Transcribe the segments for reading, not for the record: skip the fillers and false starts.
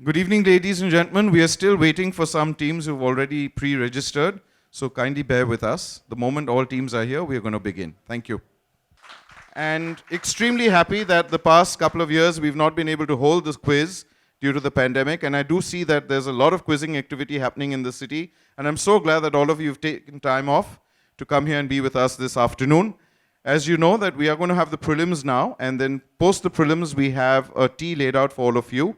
Good evening, ladies and gentlemen. We are still waiting for some teams who've already pre-registered, so kindly bear with us. The moment all teams are here, we are going to begin. Thank you. And extremely happy that the past couple of years we've not been able to hold this quiz due to the pandemic, and I do see that there's a lot of quizzing activity happening in the city, and I'm so glad that all of you have taken time off to come here and be with us this afternoon. As you know, that we are going to have the prelims now, and then post the prelims we have a tea laid out for all of you.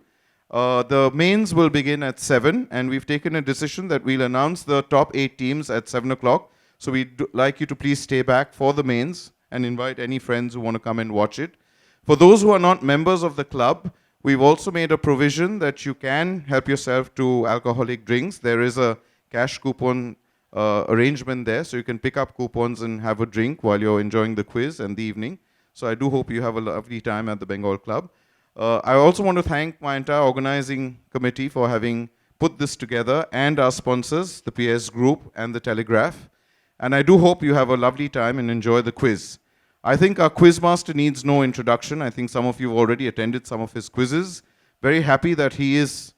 The mains will begin at 7, and we've taken a decision that we'll announce the top 8 teams at 7 o'clock. So we'd like you to please stay back for the mains and invite any friends who want to come and watch it. For those who are not members of the club, we've also made a provision that you can help yourself to alcoholic drinks. There is a cash coupon arrangement there, so you can pick up coupons and have a drink while you're enjoying the quiz and the evening. So I do hope you have a lovely time at the Bengal Club. I also want to thank my entire organizing committee for having put this together, and our sponsors, the PS Group and the Telegraph. And I do hope you have a lovely time and enjoy the quiz. I think our quizmaster needs no introduction. I think some of you have already attended some of his quizzes. Very happy that he is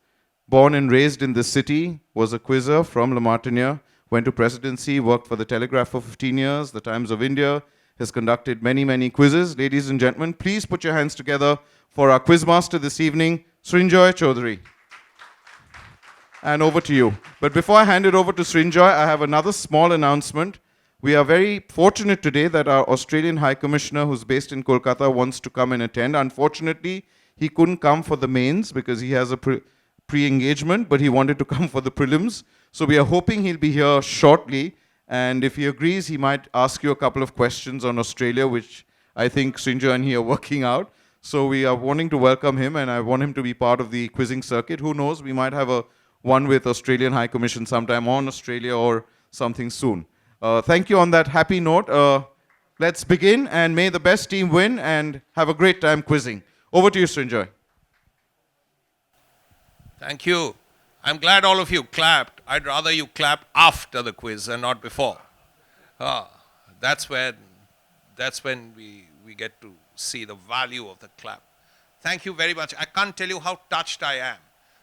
born and raised in this city, was a quizzer from La Martiniere, went to presidency, worked for the Telegraph for 15 years, the Times of India, has conducted many, many quizzes. Ladies and gentlemen, please put your hands together for our quizmaster this evening, Srinjoy Chaudhary. And over to you. But before I hand it over to Srinjoy, I have another small announcement. We are very fortunate today that our Australian High Commissioner, who's based in Kolkata, wants to come and attend. Unfortunately, he couldn't come for the mains because he has a pre-engagement, but he wanted to come for the prelims. So we are hoping he'll be here shortly. And if he agrees, he might ask you a couple of questions on Australia, which I think Srinjoy and he are working out. So we are wanting to welcome him, and I want him to be part of the quizzing circuit. Who knows, we might have a one with Australian High Commission sometime on Australia or something soon. Thank you on that happy note. Let's begin, and may the best team win, and have a great time quizzing. Over to you, Srinjoy. Thank you. I'm glad all of you clapped. I'd rather you clap after the quiz and not before. That's when we get to see the value of the clap. Thank you very much. I can't tell you how touched I am,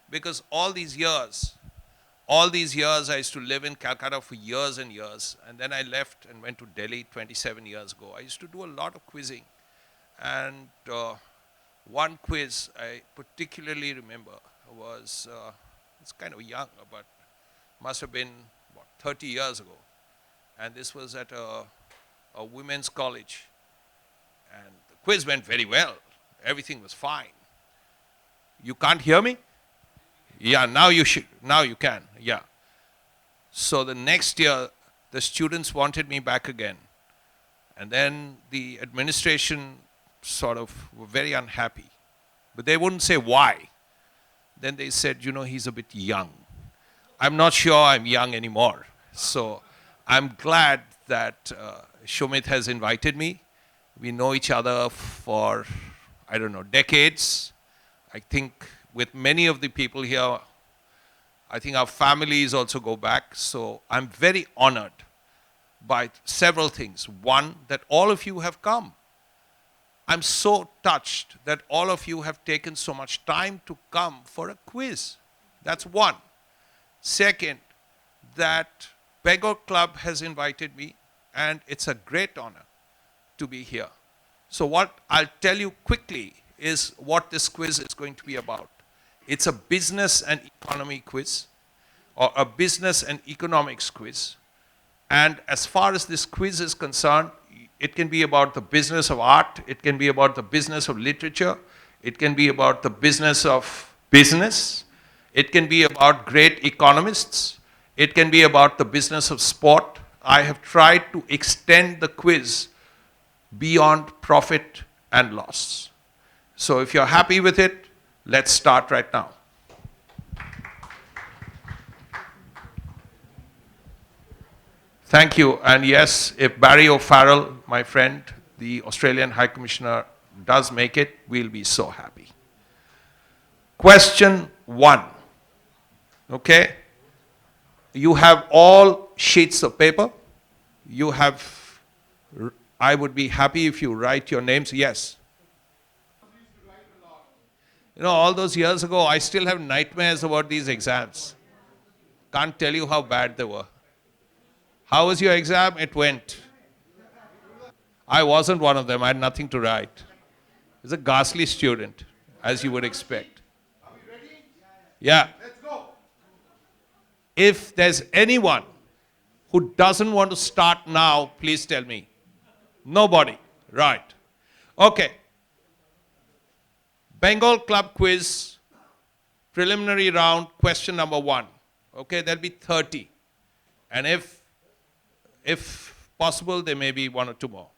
because all these years I used to live in Calcutta for years and years, and then I left and went to Delhi 27 years ago. I used to do a lot of quizzing, and one quiz I particularly remember was, it's kind of young, but must have been, 30 years ago. And this was at a women's college. And the quiz went very well. Everything was fine. You can't hear me? Yeah, now you can, yeah. So the next year, the students wanted me back again. And then the administration sort of were very unhappy. But they wouldn't say why. Then they said, he's a bit young. I'm not sure I'm young anymore. So I'm glad that Shomit has invited me. We know each other for, decades. I think with many of the people here, I think our families also go back. So I'm very honored by several things. One, that all of you have come. I'm so touched that all of you have taken so much time to come for a quiz. That's one. Second, that Bengal Club has invited me, and it's a great honor to be here. So what I'll tell you quickly is what this quiz is going to be about. It's a business and economy quiz, or a business and economics quiz. And as far as this quiz is concerned, it can be about the business of art, it can be about the business of literature, it can be about the business of business, it can be about great economists, it can be about the business of sport. I have tried to extend the quiz beyond profit and loss. So if you're happy with it, let's start right now. Thank you. And yes, if Barry O'Farrell, my friend, the Australian High Commissioner, does make it, we'll be so happy. Question 1. Okay? You have all sheets of paper. You have, I would be happy if you write your names. Yes. You know, all those years ago, I still have nightmares about these exams. Can't tell you how bad they were. How was your exam? It went. I wasn't one of them. I had nothing to write. I was a ghastly student, as you would expect. Are we ready? Yeah. Let's go. If there's anyone who doesn't want to start now, please tell me. Nobody. Right. Okay. Bengal Club quiz, preliminary round, question number 1. Okay, there'll be 30. And if possible, there may be 1 or 2 more.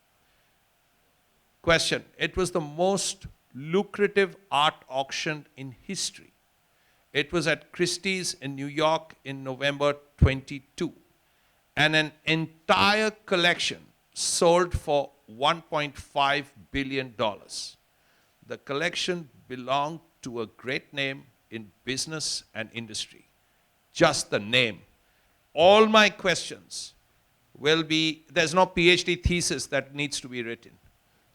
Question. It was the most lucrative art auction in history. It was at Christie's in New York in November 22. And an entire collection sold for $1.5 billion. The collection belonged to a great name in business and industry. Just the name. All my questions will be, there's no PhD thesis that needs to be written.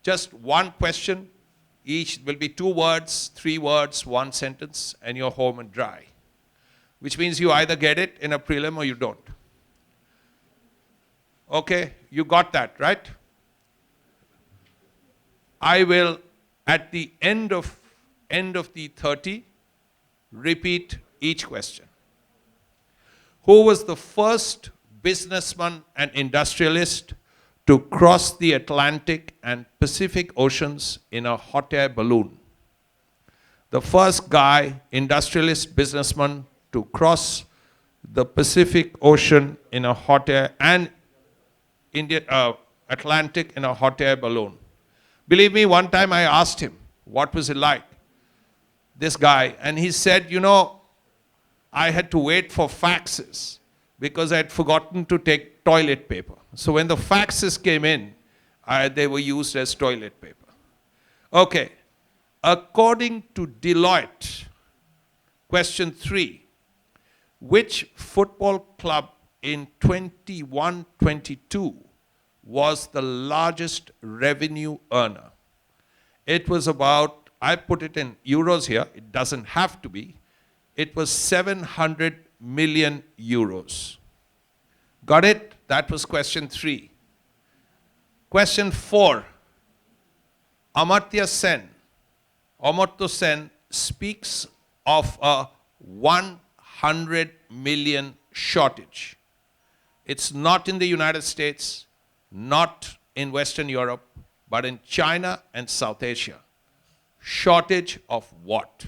Just one question, each will be 2 words, 3 words, 1 sentence, and you're home and dry. Which means you either get it in a prelim or you don't. Okay, you got that, right? I will, at the end of the 30, repeat each question. Who was the first businessman and industrialist to cross the Atlantic and Pacific Oceans in a hot air balloon? The first guy, industrialist, businessman, to cross the Pacific Ocean in a hot air and Atlantic in a hot air balloon. Believe me, one time I asked him, what was it like? This guy, and he said, you know, I had to wait for faxes because I had forgotten to take toilet paper. So when the faxes came in, they were used as toilet paper. Okay. According to Deloitte, question 3, which football club in 21-22 was the largest revenue earner? It was about, I put it in euros here, it doesn't have to be. It was 700 million euros. Got it? That was question 3. Question 4. Amartya Sen speaks of a 100 million shortage. It's not in the United States, not in Western Europe, but in China and South Asia. Shortage of what?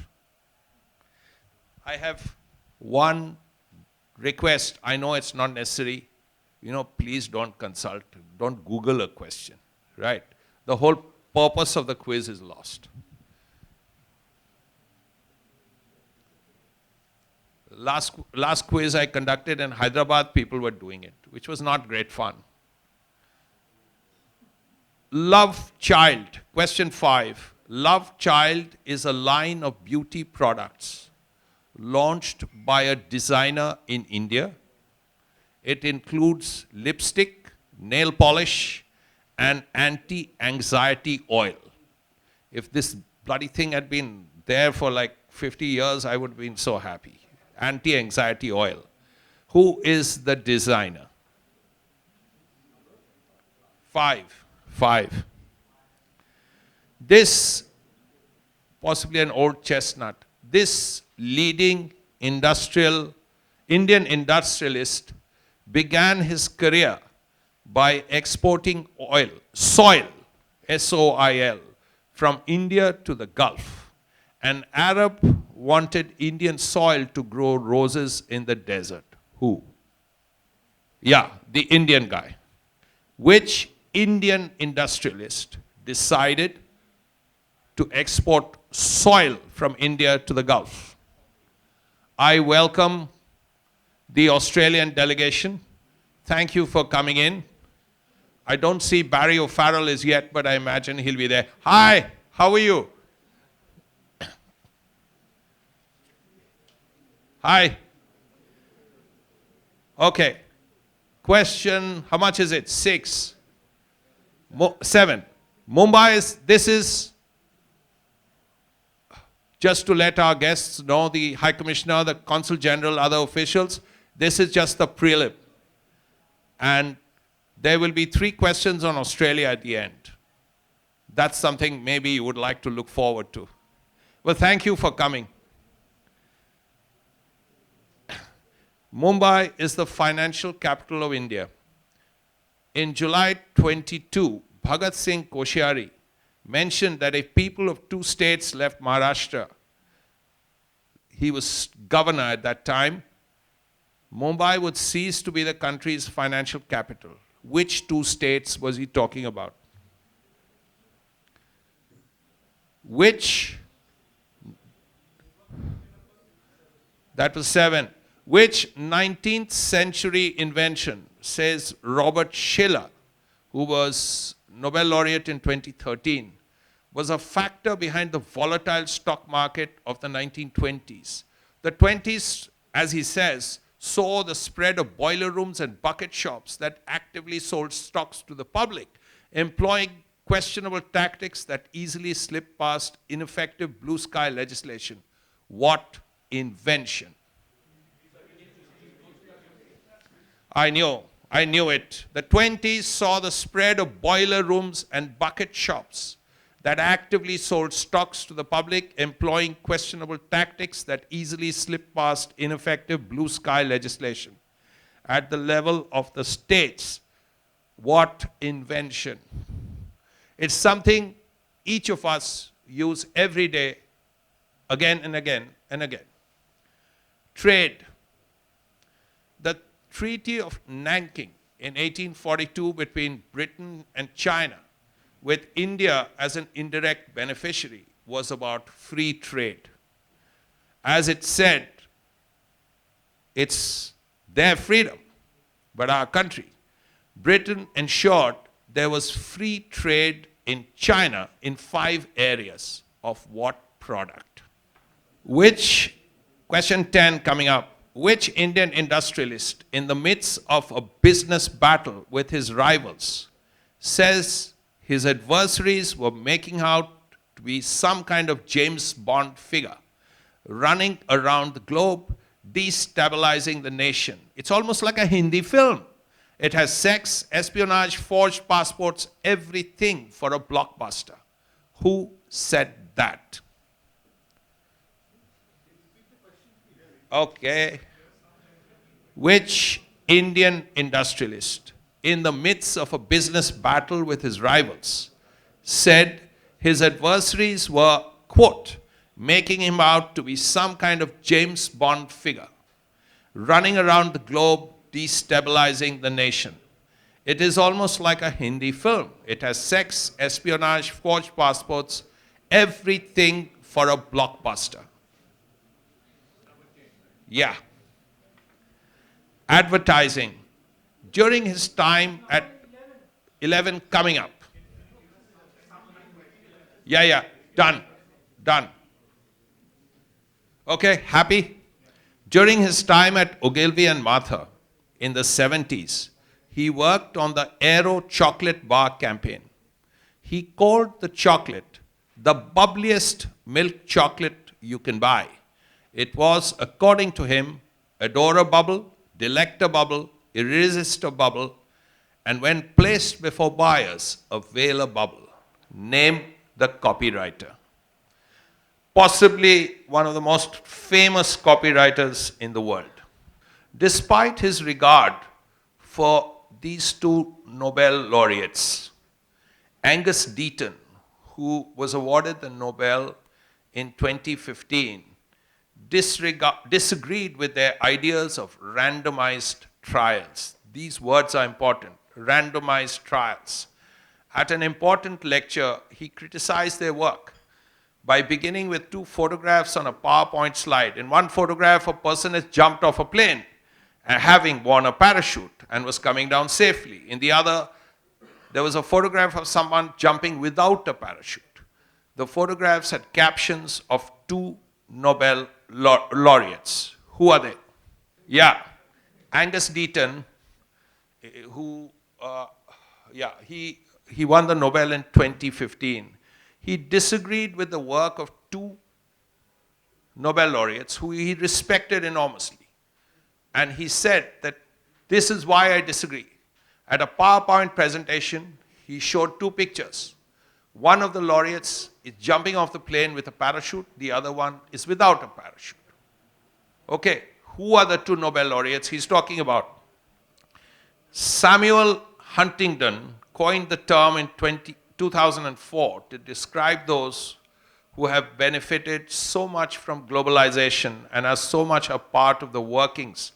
I have one request. I know it's not necessary. You know, please don't consult. Don't Google a question, right? The whole purpose of the quiz is lost. Last quiz I conducted in Hyderabad, people were doing it, which was not great fun. Love Child, question 5. Love Child is a line of beauty products launched by a designer in India. It includes lipstick, nail polish, and anti-anxiety oil. If this bloody thing had been there for like 50 years, I would have been so happy. Anti-anxiety oil. Who is the designer? 5. This, possibly an old chestnut, this leading Indian industrialist began his career by exporting soil, S-O-I-L, from India to the Gulf. An Arab wanted Indian soil to grow roses in the desert. Who? Yeah, the Indian guy. Which Indian industrialist decided to export soil from India to the Gulf? I welcome the Australian delegation. Thank you for coming in. I don't see Barry O'Farrell as yet, but I imagine he'll be there. Hi, how are you? Hi. Okay. Question, how much is it? 6. 7. Mumbai is, this is Just to let our guests know, the High Commissioner, the Consul General, other officials, this is just the prelim. And there will be 3 questions on Australia at the end. That's something maybe you would like to look forward to. Well, thank you for coming. Mumbai is the financial capital of India. In July 22, Bhagat Singh Koshyari mentioned that if people of 2 states left Maharashtra, he was governor at that time, Mumbai would cease to be the country's financial capital. Which 2 states was he talking about? That was 7. Which 19th century invention, says Robert Schiller, who was Nobel laureate in 2013, was a factor behind the volatile stock market of the 1920s. The 20s, as he says, saw the spread of boiler rooms and bucket shops that actively sold stocks to the public, employing questionable tactics that easily slipped past ineffective blue sky legislation. What invention? I knew it. The 20s saw the spread of boiler rooms and bucket shops that actively sold stocks to the public, employing questionable tactics that easily slipped past ineffective blue sky legislation. At the level of the states, what invention? It's something each of us use every day, again and again and again. Trade. The Treaty of Nanking in 1842 between Britain and China, with India as an indirect beneficiary, was about free trade. As it said, it's their freedom, but our country. Britain ensured there was free trade in China in 5 areas. Of what product? Question 10 coming up. Which Indian industrialist, in the midst of a business battle with his rivals, says his adversaries were making out to be some kind of James Bond figure, running around the globe, destabilizing the nation? It's almost like a Hindi film. It has sex, espionage, forged passports, everything for a blockbuster. Who said that? Okay. Which Indian industrialist, in the midst of a business battle with his rivals, said his adversaries were, quote, making him out to be some kind of James Bond figure, running around the globe, destabilizing the nation? It is almost like a Hindi film. It has sex, espionage, forged passports, everything for a blockbuster. Yeah. Advertising. During his time at 11 coming up. Yeah, done. Okay, happy? During his time at Ogilvy and Mather in the 70s, he worked on the Aero chocolate bar campaign. He called the chocolate the bubbliest milk chocolate you can buy. It was, according to him, adorable, delectable, irresistible, and when placed before buyers, a whaler bubble. Name the copywriter. Possibly one of the most famous copywriters in the world. Despite his regard for these 2 Nobel laureates, Angus Deaton, who was awarded the Nobel in 2015, disagreed with their ideas of randomized trials. These words are important. Randomized trials. At an important lecture, he criticized their work by beginning with 2 photographs on a PowerPoint slide. In one photograph, a person has jumped off a plane, having worn a parachute, and was coming down safely. In the other, there was a photograph of someone jumping without a parachute. The photographs had captions of 2 Nobel laureates. Who are they? Yeah. Angus Deaton, who, he won the Nobel in 2015. He disagreed with the work of 2 Nobel laureates who he respected enormously. And he said that this is why I disagree. At a PowerPoint presentation, he showed two pictures. One of the laureates is jumping off the plane with a parachute, the other one is without a parachute. Okay, who are the two Nobel laureates he's talking about? Samuel Huntington coined the term in 2004 to describe those who have benefited so much from globalization and are so much a part of the workings.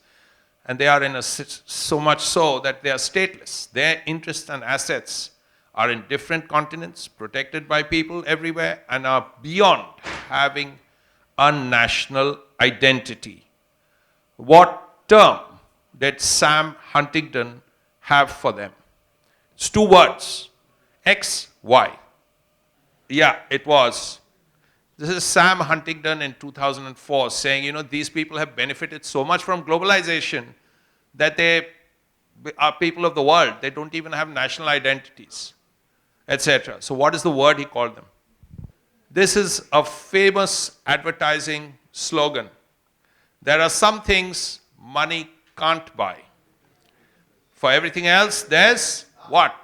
And they are so much so that they are stateless. Their interests and assets are in different continents, protected by people everywhere, and are beyond having a national identity. What term did Sam Huntington have for them? It's two words, X, Y. Yeah, it was. This is Sam Huntington in 2004 saying, these people have benefited so much from globalization that they are people of the world. They don't even have national identities, etc. So what is the word he called them? This is a famous advertising slogan. There are some things money can't buy. For everything else, there's what?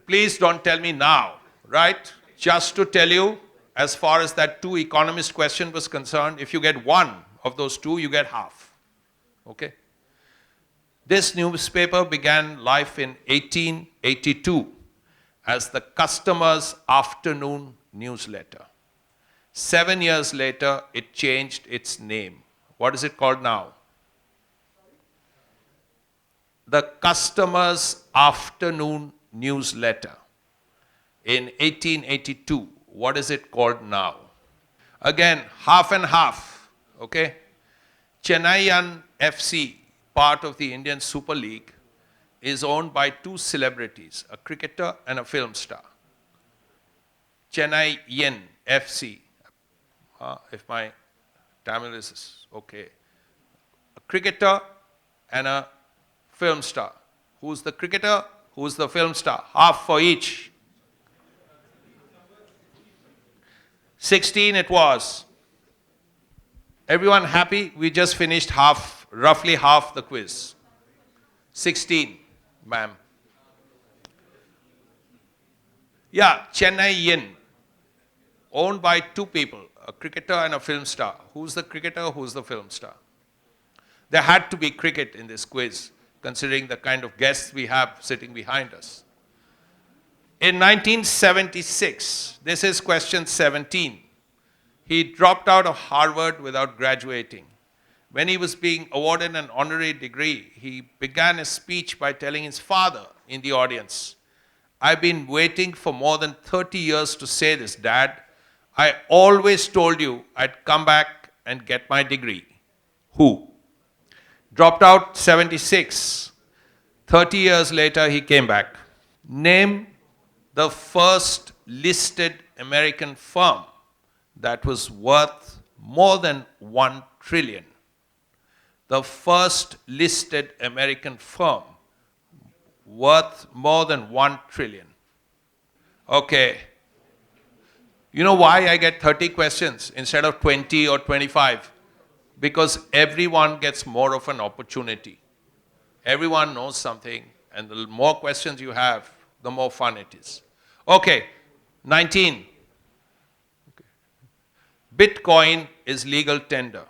Please don't tell me now, right? Just to tell you, as far as that two economist question was concerned, if you get one of those two, you get half. Okay? This newspaper began life in 1882 as the customer's afternoon newsletter. 7 years later, it changed its name. What is it called now? The customer's afternoon newsletter. In 1882, what is it called now? Again, half and half, okay? Chennaiyan FC, part of the Indian Super League, is owned by two celebrities, a cricketer and a film star. Chennaiyan FC, if my Tamil is okay. A cricketer and a film star. Who's the cricketer? Who's the film star? Half for each. 16 it was. Everyone happy? We just finished roughly half the quiz. 16, ma'am. Yeah, Chennaiyan, owned by two people, a cricketer and a film star. Who's the cricketer? Who's the film star? There had to be cricket in this quiz, considering the kind of guests we have sitting behind us. In 1976, this is question 17, he dropped out of Harvard without graduating. When he was being awarded an honorary degree, he began his speech by telling his father in the audience, "I've been waiting for more than 30 years to say this, Dad. I always told you I'd come back and get my degree." Who? Dropped out 76. 30 years later, he came back. Name the first listed American firm that was worth more than 1 trillion. The first listed American firm worth more than 1 trillion. Okay. You know why I get 30 questions instead of 20 or 25? Because everyone gets more of an opportunity. Everyone knows something, and the more questions you have, the more fun it is. Okay, 19. Okay. Bitcoin is legal tender.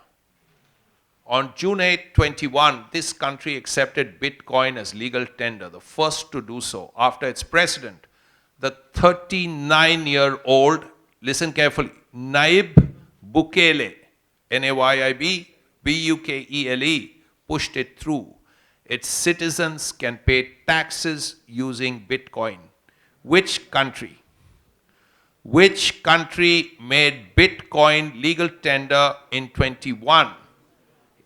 On June 8, 21, this country accepted Bitcoin as legal tender, the first to do so after its president, the 39-year-old, listen carefully, Naib Bukele, Naib Bukele, pushed it through. Its citizens can pay taxes using Bitcoin. Which country? Which country made Bitcoin legal tender in 21?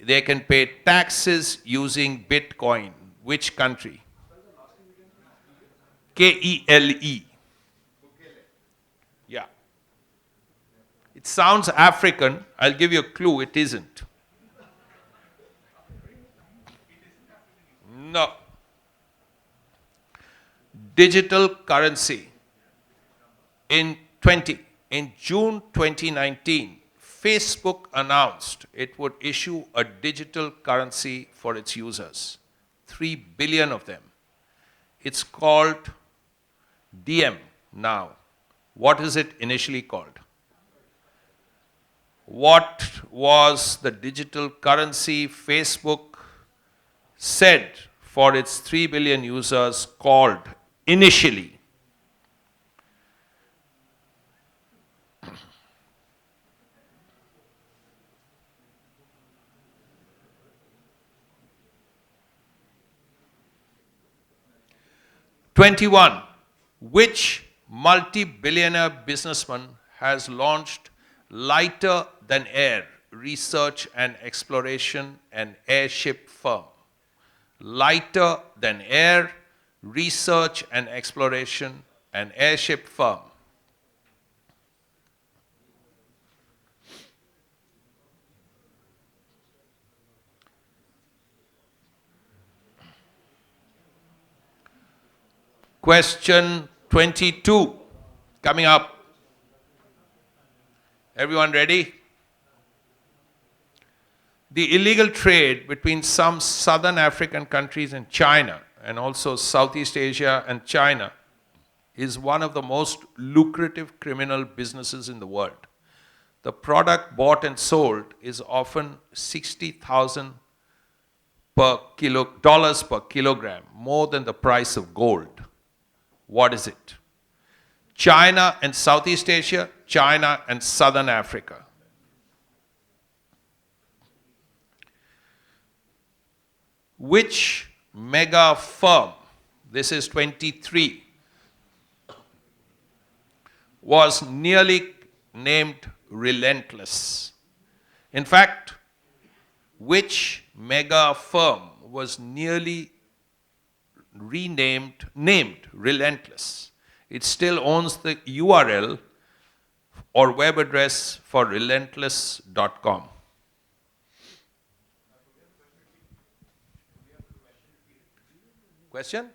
They can pay taxes using Bitcoin. Which country? Kele. Yeah. It sounds African. I'll give you a clue. It isn't. No. Digital currency. In June 2019, Facebook announced it would issue a digital currency for its users, 3 billion of them. It's called DM now. What is it initially called? What was the digital currency Facebook said for its 3 billion users called initially? '21. Which multi-billionaire businessman has launched lighter than air research and exploration and airship firm? Lighter than air research and exploration and airship firm. Question 22 coming up. Everyone ready? The illegal trade between some southern African countries and China, and also Southeast Asia and China, is one of the most lucrative criminal businesses in the world. The product bought and sold is often $60,000 per kilogram, more than the price of gold. What is it? China and Southeast Asia, China and Southern Africa. Which mega firm, this is 23, was nearly named Relentless? In fact, which mega firm was nearly named Relentless? It still owns the URL or web address for relentless.com. Question?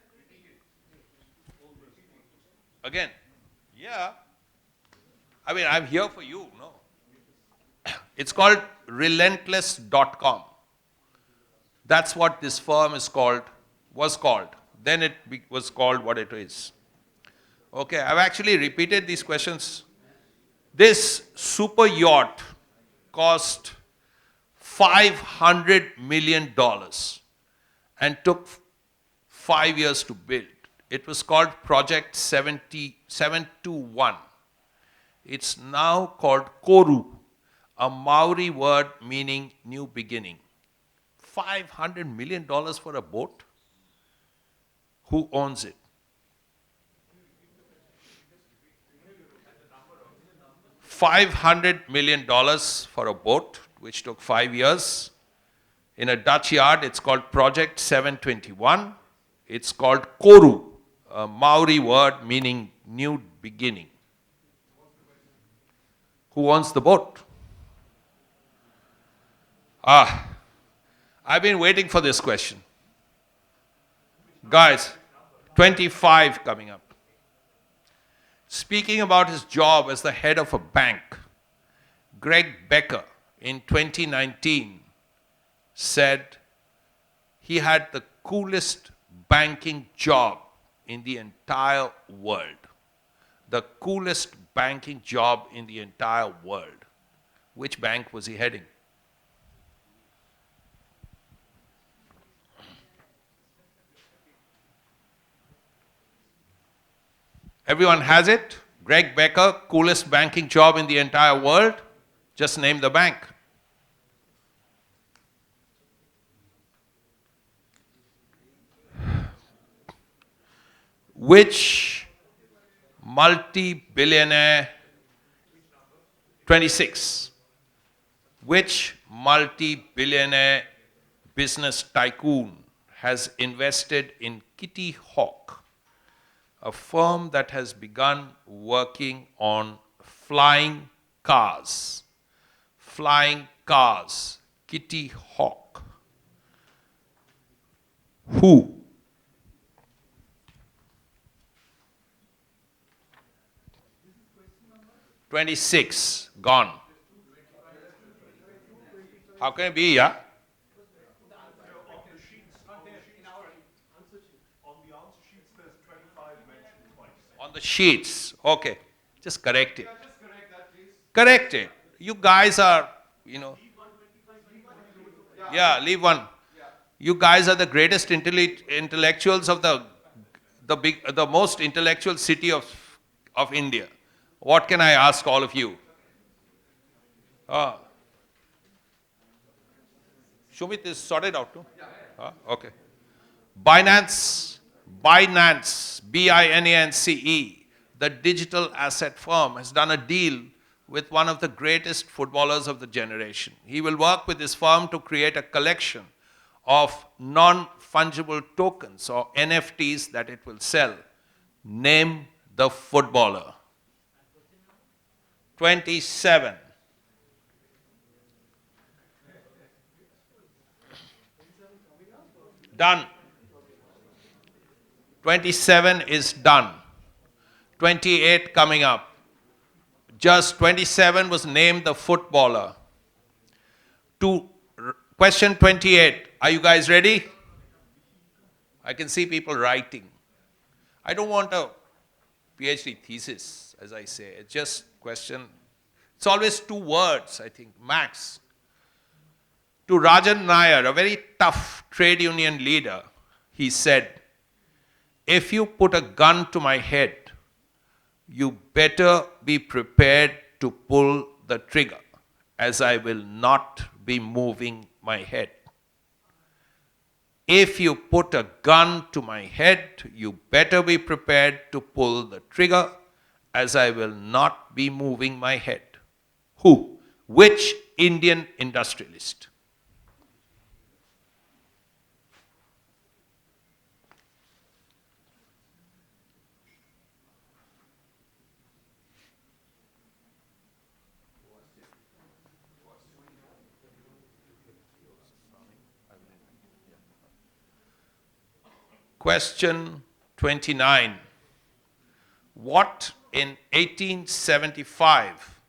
Again? Yeah. I mean, I'm here for you, no? It's called relentless.com. That's what this firm is called, was called. Then it was called what it is. Okay, I've actually repeated these questions. This super yacht cost $500 million and took 5 years to build. It was called Project 721. It's now called Koru, a Maori word meaning new beginning. $500 million for a boat? Who owns it? $500 million for a boat, which took 5 years. In a Dutch yard, it's called Project 721. It's called Koru, a Maori word meaning new beginning. Who owns the boat? I've been waiting for this question. Guys, 25 coming up. Speaking about his job as the head of a bank, Greg Becker in 2019 said he had the coolest banking job in the entire world. The coolest banking job in the entire world. Which bank was he heading? Everyone has it? Greg Becker, coolest banking job in the entire world? Just name the bank. Which multi-billionaire, 26, which multi-billionaire business tycoon has invested in Kitty Hawk, a firm that has begun working on flying cars? Flying cars, Kitty Hawk. Who? $26, gone. How can it be, yeah? On the sheets. Okay. Just correct it. Correct it. You guys are, you know. Yeah, leave one. You guys are the greatest intellectuals of the most intellectual city of India. What can I ask all of you? Ah. Shumit is sorted out too? Okay. Binance, B-I-N-A-N-C-E, the digital asset firm, has done a deal with one of the greatest footballers of the generation. He will work with this firm to create a collection of non-fungible tokens or NFTs that it will sell. Name the footballer. 27. Done. 27 is done. 28 coming up. Just 27 was named the footballer. Question 28. Are you guys ready? I can see people writing. I don't want a PhD thesis, as I say. It's just question. It's always 2 words, I think, max. To Rajan Nair, a very tough trade union leader, he said, if you put a gun to my head, you better be prepared to pull the trigger, as I will not be moving my head. If you put a gun to my head, you better be prepared to pull the trigger, as I will not be moving my head. Who? Which Indian industrialist? Question 29. What in 1875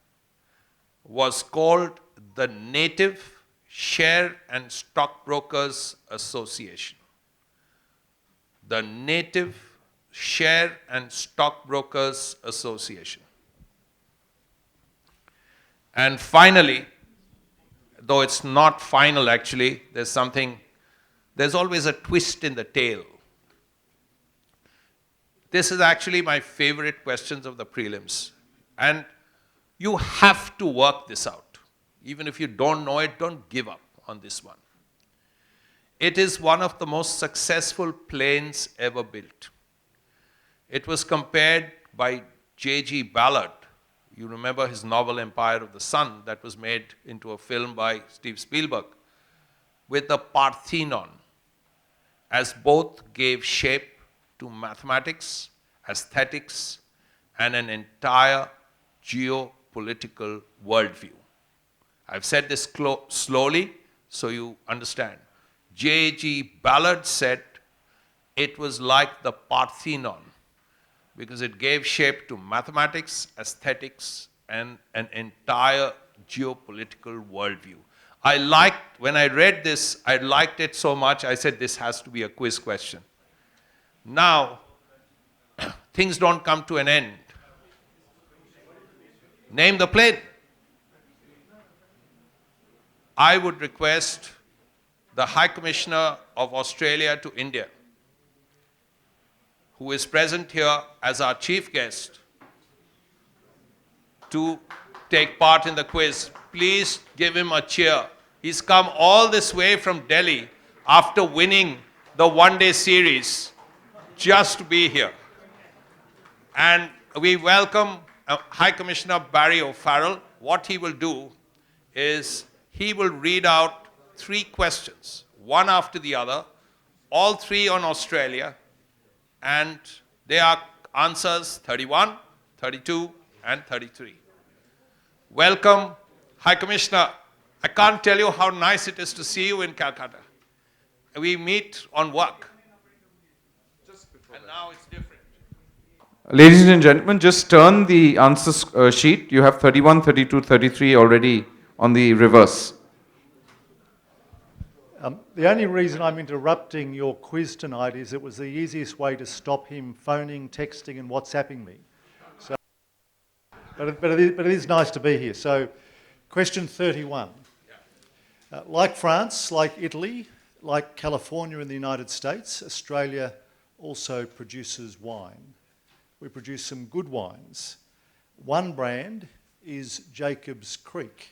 was called the Native Share and Stockbrokers Association? The Native Share and Stockbrokers Association. And finally, though it's not final actually, there's always a twist in the tale. This is actually my favorite questions of the prelims. And you have to work this out. Even if you don't know it, don't give up on this one. It is one of the most successful planes ever built. It was compared by J.G. Ballard. You remember his novel Empire of the Sun that was made into a film by Steve Spielberg, with the Parthenon, as both gave shape to mathematics, aesthetics, and an entire geopolitical worldview. I've said this slowly so you understand. J.G. Ballard said it was like the Parthenon because it gave shape to mathematics, aesthetics, and an entire geopolitical worldview. When I read this, I liked it so much, I said this has to be a quiz question. Now, things don't come to an end. Name the plane. I would request the High Commissioner of Australia to India, who is present here as our chief guest, to take part in the quiz. Please give him a cheer. He's come all this way from Delhi after winning the one-day series just to be here. And we welcome High Commissioner Barry O'Farrell. What he will do is he will read out 3 questions, one after the other, all 3 on Australia, and they are answers 31, 32, and 33. Welcome, High Commissioner. I can't tell you how nice it is to see you in Calcutta. We meet on work. And now it's different. Ladies and gentlemen, just turn the answer sheet. You have 31, 32, 33 already on the reverse. The only reason I'm interrupting your quiz tonight is it was the easiest way to stop him phoning, texting and WhatsApping me. So, but it is nice to be here. So, question 31. Like France, like Italy, like California in the United States, Australia also produces wine. We produce some good wines. One brand is Jacobs Creek.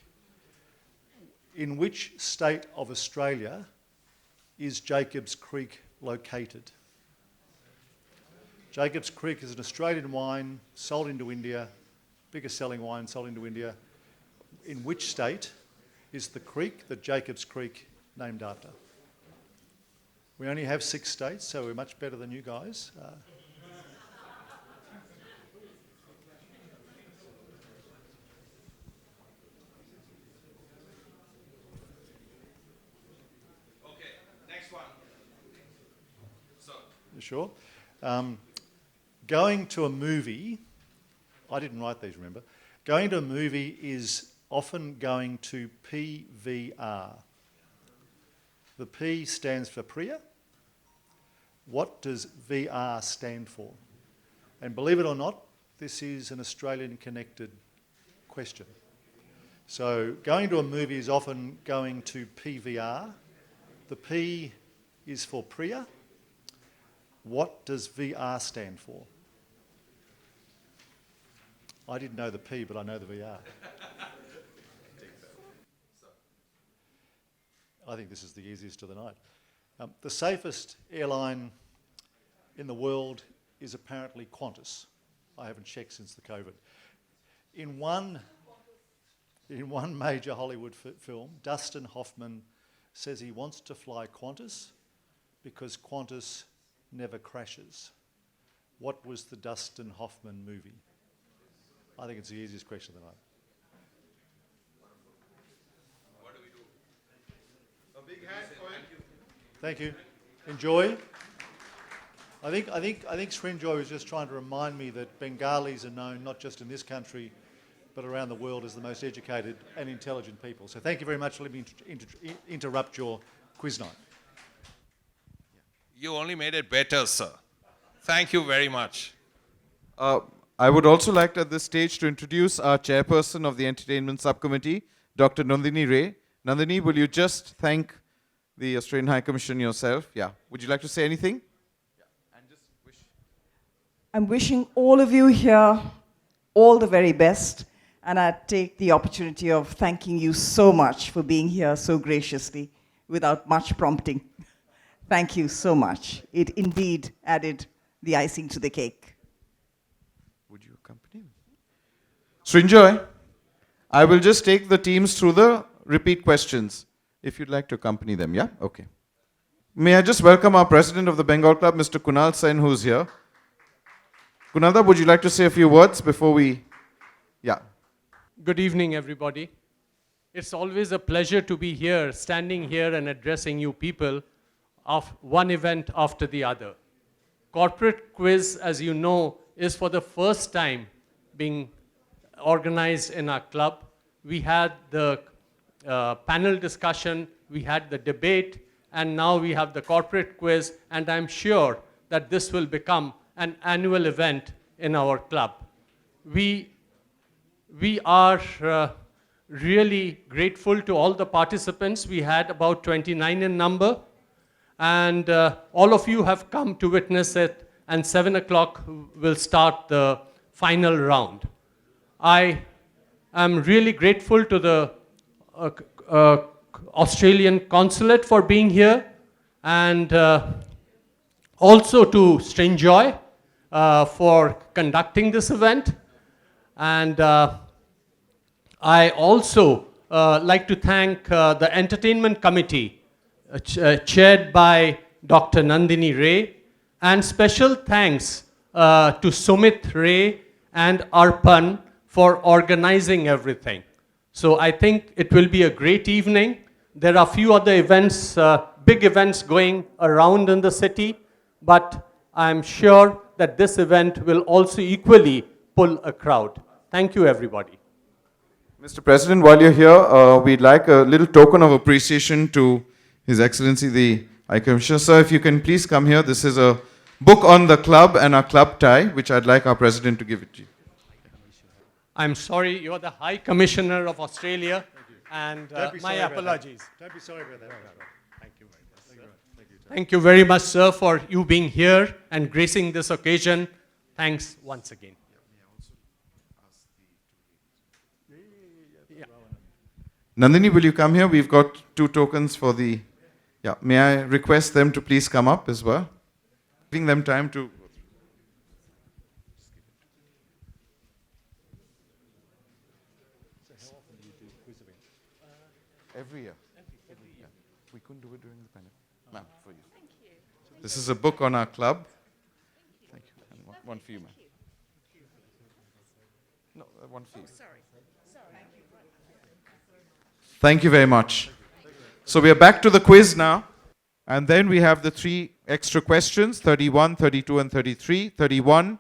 In which state of Australia is Jacobs Creek located? Jacobs Creek is an Australian wine sold into India, biggest selling wine sold into India. In which state is the creek that Jacobs Creek named after? We only have 6 states, so we're much better than you guys. Okay, next one. So, You sure? Going to a movie, I didn't write these, remember? Going to a movie is often going to PVR. The P stands for Priya. What does VR stand for? And believe it or not, this is an Australian connected question. So going to a movie is often going to PVR. The P is for Priya. What does VR stand for? I didn't know the P, but I know the VR. I think this is the easiest of the night. The safest airline in the world is apparently Qantas. I haven't checked since the COVID. In one major Hollywood film, Dustin Hoffman says he wants to fly Qantas because Qantas never crashes. What was the Dustin Hoffman movie? I think it's the easiest question of the night. what do we do? A big hand for him. Thank you. Enjoy. I think Srinjoy was just trying to remind me that Bengalis are known not just in this country, but around the world as the most educated and intelligent people. So thank you very much for letting me interrupt your quiz night. You only made it better, sir. Thank you very much. I would also like at this stage to introduce our chairperson of the Entertainment Subcommittee, Dr. Nandini Ray. Nandini, will you just thank the Australian High Commission yourself? Yeah. Would you like to say anything? Yeah. And just wish. I'm wishing all of you here all the very best, and I take the opportunity of thanking you so much for being here so graciously without much prompting. Thank you so much. It indeed added the icing to the cake. Would you accompany me? Srinjoy, I will just take the teams through the repeat questions. If you'd like to accompany them, yeah? Okay. May I just welcome our president of the Bengal Club, Mr. Kunal Sen, who's here. Kunalda, would you like to say a few words before we... Yeah. Good evening, everybody. It's always a pleasure to be here, standing here and addressing you people of one event after the other. Corporate Quiz, as you know, is for the first time being organized in our club. We had the panel discussion, we had the debate, and now we have the corporate quiz, and I'm sure that this will become an annual event in our club. We are really grateful to all the participants. We had about 29 in number, and all of you have come to witness it, and 7 o'clock will start the final round. I am really grateful to the Australian consulate for being here, and also to Srinjoy for conducting this event. And I also like to thank the Entertainment Committee, chaired by Dr. Nandini Ray, and special thanks to Sumit Ray and Arpan for organizing everything. So I think it will be a great evening. There are a few other events, big events going around in the city, but I'm sure that this event will also equally pull a crowd. Thank you, everybody. Mr. President, while you're here, we'd like a little token of appreciation to His Excellency the High Commissioner. Sir, if you can please come here. This is a book on the club and our club tie, which I'd like our President to give it to you. I'm sorry, you're the High Commissioner of Australia, and my apologies. Don't be sorry about that. Thank you very much, sir. Thank you very much, sir, for you being here and gracing this occasion. Thanks once again. Nandini, will you come here? We've got 2 tokens for the... Yeah, may I request them to please come up as well? Giving them time to... Every year. Yeah. We couldn't do it during the pandemic. Ma'am, for you. Thank you. This is a book on our club. Thank you. And one for you, ma'am. No, one for you. Thank you very much. So we are back to the quiz now. And then we have the 3 extra questions, 31, 32, and 33. 31,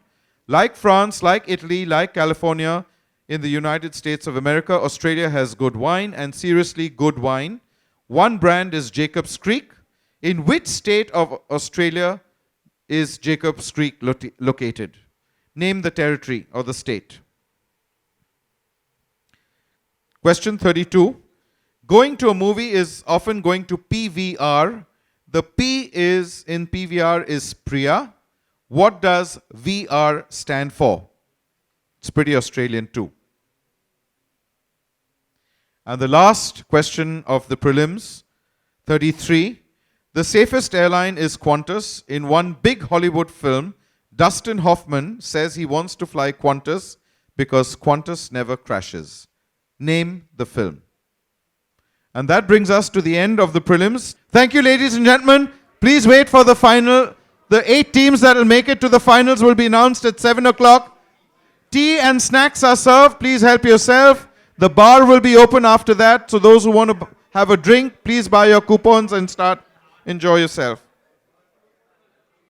like France, like Italy, like California, in the United States of America, Australia has good wine, and seriously good wine. One brand is Jacob's Creek. In which state of Australia is Jacob's Creek located? Name the territory or the state. Question 32. Going to a movie is often going to PVR. The P is in PVR is Priya. What does VR stand for? It's pretty Australian too. And the last question of the prelims, 33. The safest airline is Qantas. In one big Hollywood film, Dustin Hoffman says he wants to fly Qantas because Qantas never crashes. Name the film. And that brings us to the end of the prelims. Thank you, ladies and gentlemen. Please wait for the final. The 8 teams that will make it to the finals will be announced at 7 o'clock. Tea and snacks are served. Please help yourself. The bar will be open after that. So those who want to have a drink, please buy your coupons and enjoy yourself.